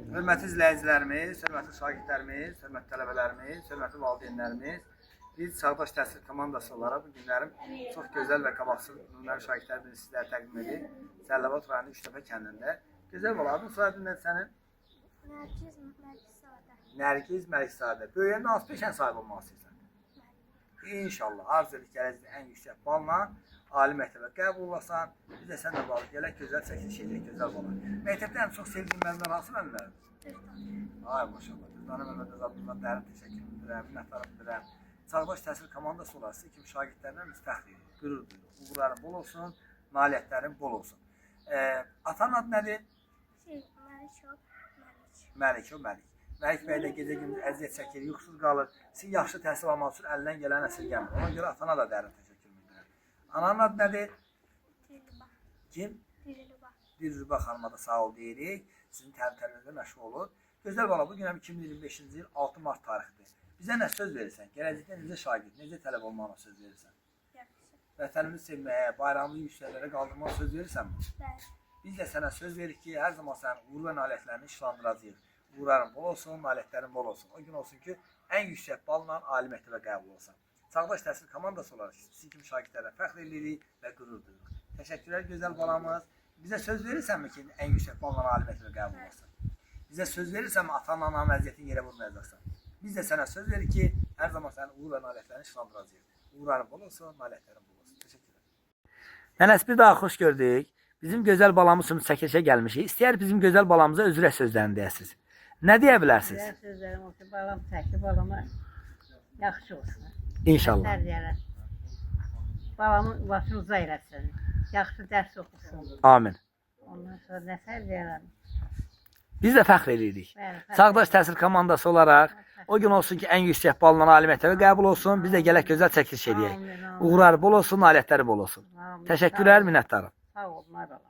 Hörmətli izləyicilərimiz, hörmətli şagirdlərimiz, hörmətli tələbələrimiz, hörmətli valideynlərimiz, biz Çağdaş Təhsil komandası olaraq bu günlərim çox gözəl və qabaqsız nümunəvi şagirdlərimizi sizlərə təqdim edir. Cəlilabad rayonu Üçtəpə kəndində. Gözəl bala, adın soyadın nədir sənin? Nərgiz Məlikzadə. Böyüyəndə hansı peşənin sahibi olmaq istəyirsən? İnşallah, arzu edik gələcəkdə ən yüksək balla ali məktəbə qəbul olasan, biz də sənlə bağlı gələk gözəl çəkiliş edək, gözəl bala. Məktəbdə ən çox sevdiyim müəllimlər hansı müəllimlərdir? Ay maşallah, Düzdana Məhəmməd Əzabından dərin təşəkkür edirəm, minnətdarım edirəm. Çağdaş Təhsil komandası olaraq sizi kimi şagirdlərlə biz fəxr edirik, qürur duyuruq. Uğurların bol olsun, nailiyyətlərin bol olsun. Atanın adı nədir? Məlik. Məlik bəy də gecə gündüz əziyyət çəkir, yuxusuz qalır. Siz yaxşı təhsil almaq üçün əlindən gələn əsirgəmir. Ona görə atana da dərin təşəkkür edirəm. Ananın adı nədir? Kim? Dilruba xanıma da sağ ol deyirik. Sizin təlim-təlimizdə məşğul olur. Gözəl bala, bugün 2025-ci il 6 mart tarixidir. Bizə nə söz verirsən? Gələcəkdə necə şagird, necə tələb olmağına söz verirsən? Vətənimizi sevməyə, bayrağımızı yüksəklərə qaldırmağa söz verirsənmi? Biz də sənə söz veririk ki, hər zaman sənin uğur və nailiyyətlərini işlandıracağıq. Uğurların bol olsun, nailiyyətlərin bol olsun. O gün olsun ki, ən yüksək balla ali məktəbə qəbul olsan. Çağdaş Təhsil komandası olaraq sizi kimi şagirdlərlə fəxr edirik və qürur duyuruq. Təşəkkürlər gözəl balamız. Bizə söz verirsənmi ki, ən yüksək balla ali məktəbə qəbul olsan? Bizə söz verirsənmi atanla ananın vəziyyətini yerə vurmayacaqsan? Biz də sənə söz veririk ki, hər zaman sənin uğur və nailiyyətlərini işlandıracağıq. Uğurların bol olsun, nailiyyətlərin bol olsun. Təşəkkürlər. Nənəs, bir daha xoş gördük. Bizim gözəl balamız üçün çəkilişə gəlmişik. İstəyər bizim gözəl balamıza özürə sözlərini deyəsiniz. Nə deyə bilərsiniz? Özürə sözlərim olsun, balam çəkdi, balama yaxşı olsun. İnşallah. Nətər deyərəm. Balamın başını uza eləsin. Yaxşı dərs oxusun. Amin. Ondan sonra nətər deyərəm. Biz də fəxr edirik. Çağdaş Təhsil komandası olaraq o gün olsun ki, ən yüksək balla ali məktəbə qəbul olsun. Biz də gələk gözəl çəkiliş edək. Uğurları bol olsun, nailiyyətləri bol olsun. Təşəkkürlər, minnətdarım. Sağ olun, var olun.